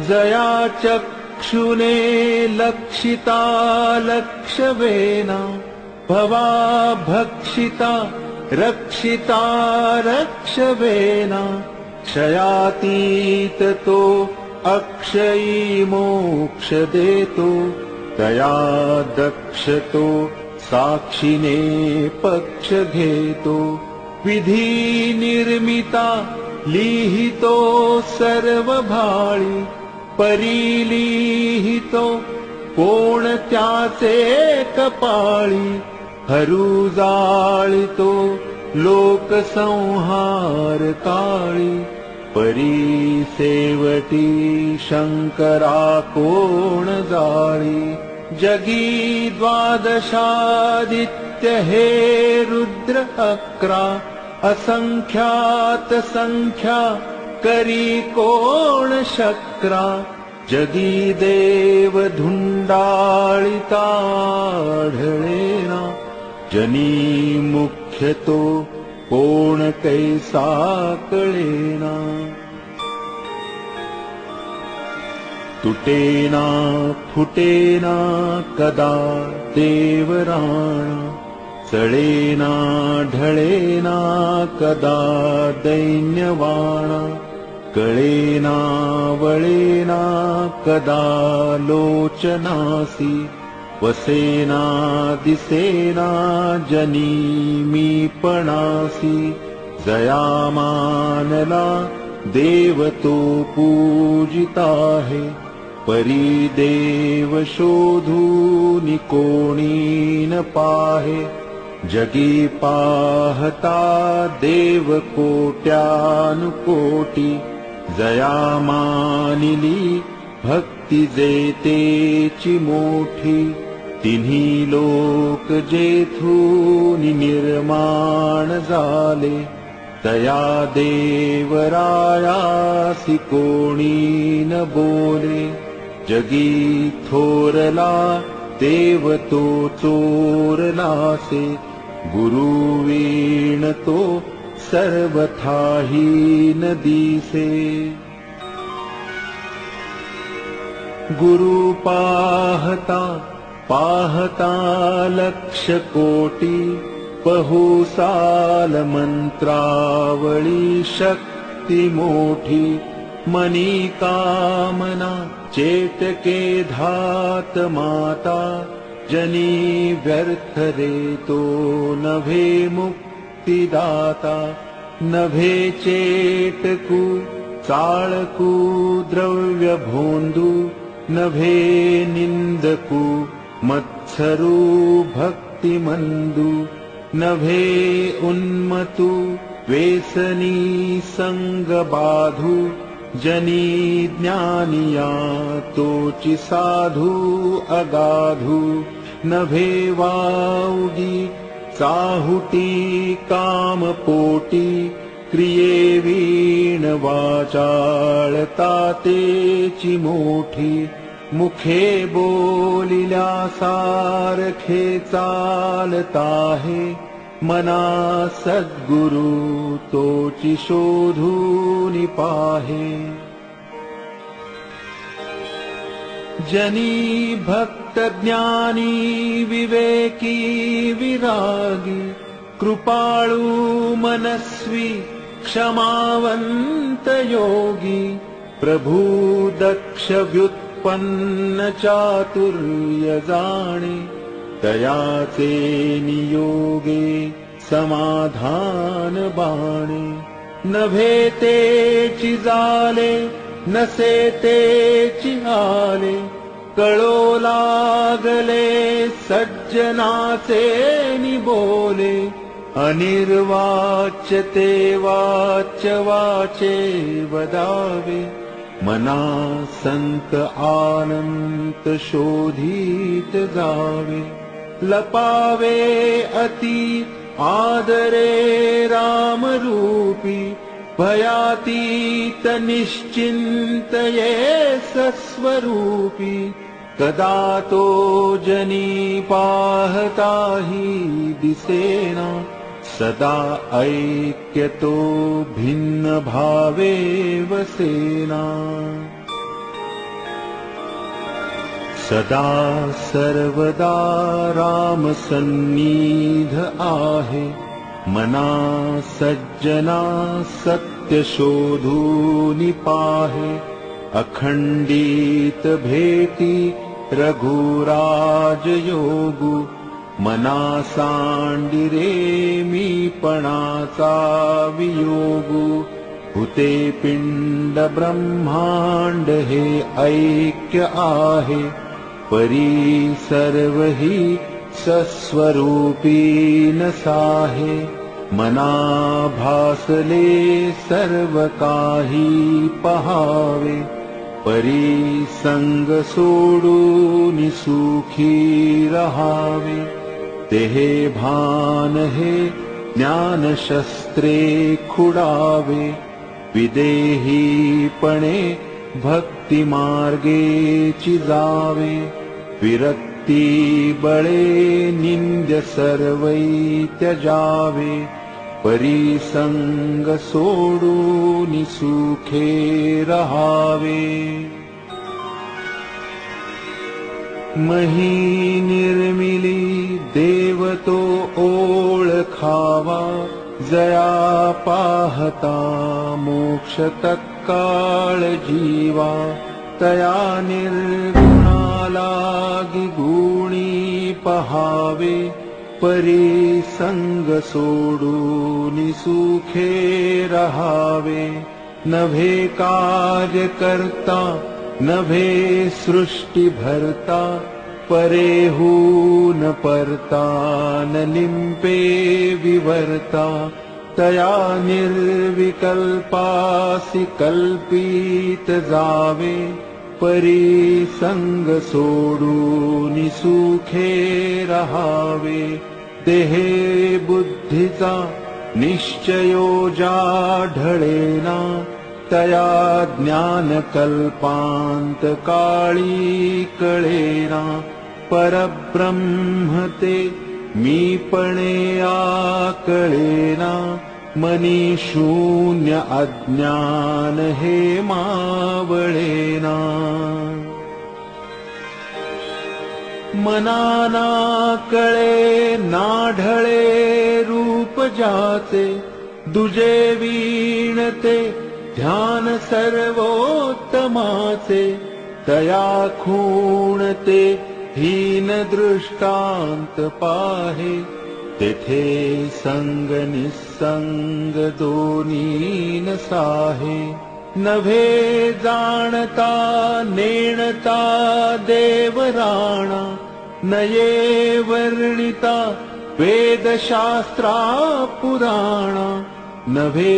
जया चक्षुने लक्षिता लक्षवेना भवा भक्षिता रक्षिता रक्षवेना क्षयातीत तो अक्षयी मोक्ष देतो तया दक्षतो साक्षीने पक्ष घेतो विधी निर्मिता लिहितो सर्व भाळी परिलिहितो कोण त्याचे कपाळी हरू जाळितो लोकसंहार काळी परी सेवटी शंकरा कोण जाळी जगी द्वादशादित्य हे रुद्र 11 असंख्यात संख्या करी कोण शक्रा जगी देव धुंडाळिता आढळेना जनी मुख्य तो कोण कैसा कळेना तुटेना फुटेना कदा देवराणा चळेना ढळेना कदा दैन्यवाणा कळेना वळेना कदा लोचनासी वसेना दिसेना जनी मीपणासी जया मानला देव तो पूजिता है परी देव शोधूनि कोणी न पाहे जगी पाहता देव कोट्यानुकोटी जया मानिली भक्ती जेतेची मोठी तिन्ही लोक जेथूनि निर्माण झाले तया देवरायासी कोणी न बोले जगी थोरला देव तो चोरलासे गुरु वीण तो सर्वथाही न दिसे गुरु पाहता पाहता लक्ष कोटी बहुसाल मंत्रावळी शक्ती मोठी मनी कामना चेतके धात माता जनी व्यर्थ रेतो नभे मुक्तिदाता नभे चेतकू चाळकू द्रव्य भोंदू नभे निंदकू मत्सरू भक्तिमंदू नभे उन्मतू वेसनी संग बाधू जनी ज्ञानिया तोची साधू अगाधू नभे वाऊगी चाहुटी कामपोटी क्रिये वीण वाचाळता तेची मोठी मुखे बोलिल्या सारखे चालताहे मना सद्गुरु तोची शोधूनि पाहे जनी भक्त ज्ञानी विवेकी विरागी कृपाळू मनस्वी क्षमावंत योगी प्रभु दक्ष व्युत्पन्न चातुर्य जाणे तयाचे नियोगे समाधान बाणे नभे तेची जाले नसे तेची आले कळो लागले सज्जनाचे निबोले अनिर्वाच्य ते वाच्य वाचे वदावे मना संत आनंत शोधित जावे लपावे अति आदरे राम रूपी भयातीत निश्चिंतये सस्वरूपी कदा तो जनी पाहताही दिसेना सदा ऐक्यतो भिन्न भावे वसेना सदा सर्वदा राम सन्निध आहे, मना सज्जना सत्य शोधूनि पाहे, अखंडित भेटी रघुराज योगु, मना सांडिरे मी पणाचा वियोगु, हुते पिंड ब्रह्मांड हे ऐक्य आहे, परी सर्वही सस्वरूपी नसाहे, मना भासले सर्व काही पहावे, परी संग सोडून सुखी रहावे, तेहे भान हे ज्ञान शस्त्रे खुडावे, विदेहीपणे भक्ती मार्गे जावे, विरक्ती बळे निंद्य सर्वै त्यजावे, परिसंग सोडून सुखे रहावे, मही निर्मिली देव तो ओळखावा, जया पाहता मोक्ष तत्काळ जीवा, तया निर्गुणा लागी गुणी पहावे, परी संग सोडून सुखे रहावे, नभे कार्य करता नभे सृष्टि भरता, परेहून परता न लिंपे विवर्ता, तया निर्विकल्पासि कल्पित जावे, परी संग सोडून सुखे रहावे, देहे बुद्धीचा निश्चयो जाढळेना, तया ज्ञान कल्पांत काळी कळेना, परब्रह्म ते मीपणे आकळेना, मनी शून्य अज्ञान हे मावळेना, मनाना कळे नाढळे रूप जाचे, दुजे वीणते ध्यान सर्वोत्तमाचे, तया खूणते हीन दृष्टांत पाहे, तेथे संग निसंग दोन्ही नसाहे, नभे जाणता नेणता देवराणा, नये वर्णिता वेदशास्त्रा पुराणा, नभे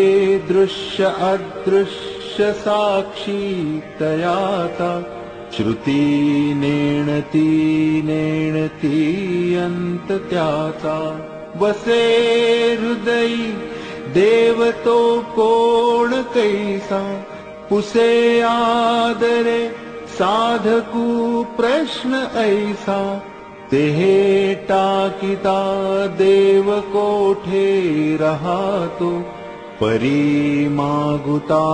दृश्य अदृश्य साक्षी तयाता, श्रुती नेणती नेणती अंत त्याचा, वसे हृदयी देव तो कोण कैसा, पुसे आदरे साधकू प्रश्न ऐसा, तेहे टाकिता देव कोठे राहतो, परी मागुता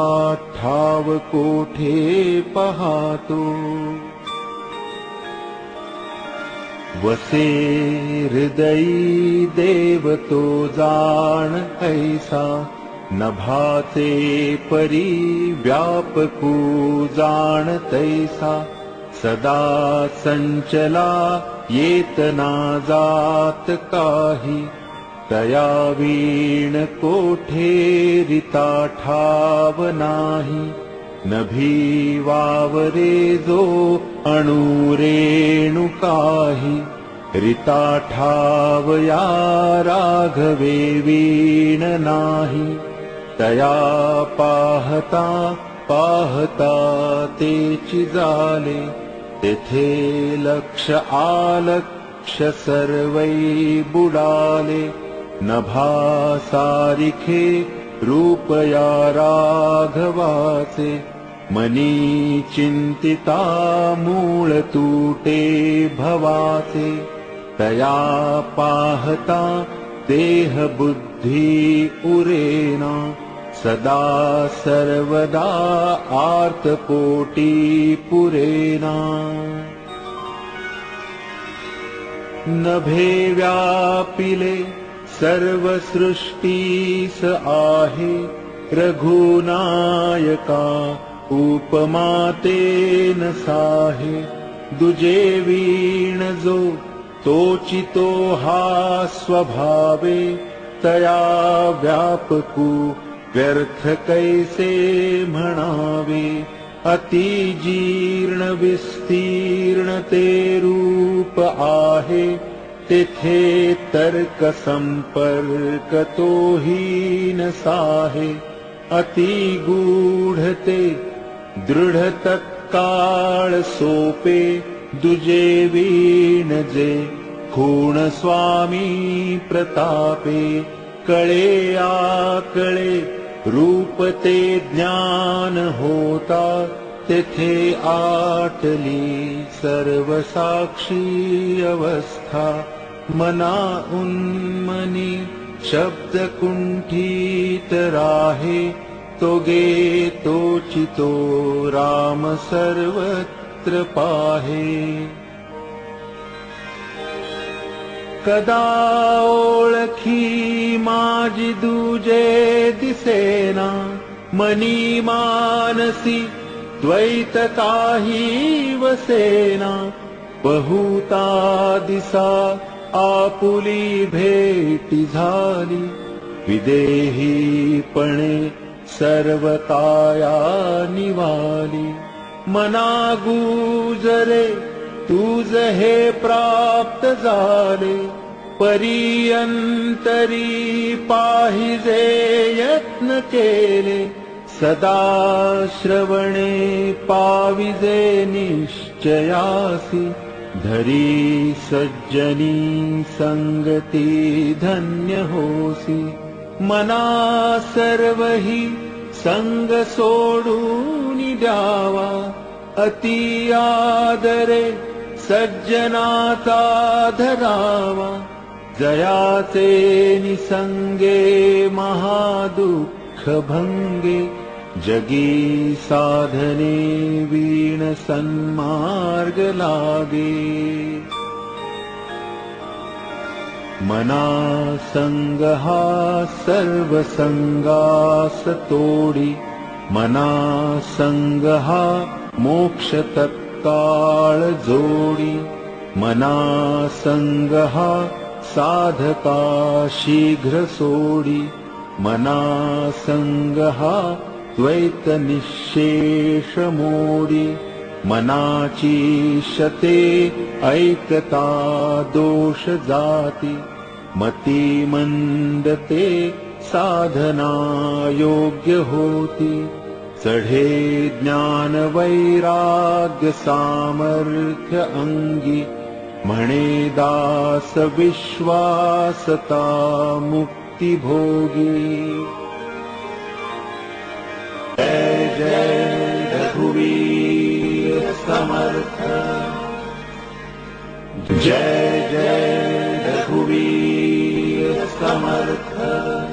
ठाव कोठे पाहतो, वसे हृदयी देव तो जाण ऐसा, नभाचे परी व्यापकू जाण तैसा, सदा संचला येतना जात काही, तया वीण कोठे रिता ठाव नाही, नभी वावरे जो अणुरेणु काही, रिता ठाव या राघवे वीण नाही, तया पाहता पाहता तेची जाले, तेथे लक्ष आलक्ष सर्वै बुडाले, नभा सारिखे रूपया राघवाचे, मनी चिंतिता मूळ तूटे भवाचे, तया पाहता देह बुद्धी उरेना, सदा सर्वदा आर्त कोटी पुरेना, नभे व्यापिले सर्व सृष्टीस आहे, रघुनायका उपमा तेन साहे. दुजे वीण जो तोचितो हा स्वभावे, तया व्यापकू व्यर्थ कैसे म्हणावे. अति जीर्ण विस्तीर्ण ते रूप आहे, तेथे तर्क संपर्क तोही न साहे. अति गूढ ते दृढ तत्काळ सोपे, दुजे वीण जे खूण स्वामी प्रतापे. कळे आकळे रूप ते ज्ञान होता, तेथे आटली सर्व साक्षी अवस्था. मना उन्मनी शब्द कुंठित राहे, तो गे तोचितो राम सर्वत्र पाहे. कदा ओळखी माझी दुजे दिसेना, मनी मानसी द्वैत काही वसेना. बहुता दिसा आपुली भेटी झाली, विदेहीपणे सर्वताया निवाली. मना गुजरे तुझ हे प्राप्त झाले, परियंतरी पाहिजे यत्न केले. सदा श्रवणे पाविजे निश्चयासी, धरी सज्जनी संगती धन्य होसी. मना सर्वही संग सोडून द्यावा, अति आदरे सज्जनाचा धरावा. जयाचे निसंगे महादुःख भंगे, जगी साधने वीण सन्मार्ग लागे. मना संग हा सर्व संगास तोडी, मना संग हा मोक्ष तत्काळ जोडी. मना संग हा साधका शीघ्र सोडी, मना संग हा द्वैत निःशेष मोडी. मनाची शते ऐकता दोष जाती, मती मंदते साधना योग्य होती. चढे ज्ञान वैराग्य सामर्थ्य अंगी, म्हणे दास विश्वासता मुक्ती भोगी. जय जय रघुवीर समर्थ, जय जय रघुवीर समर्थ.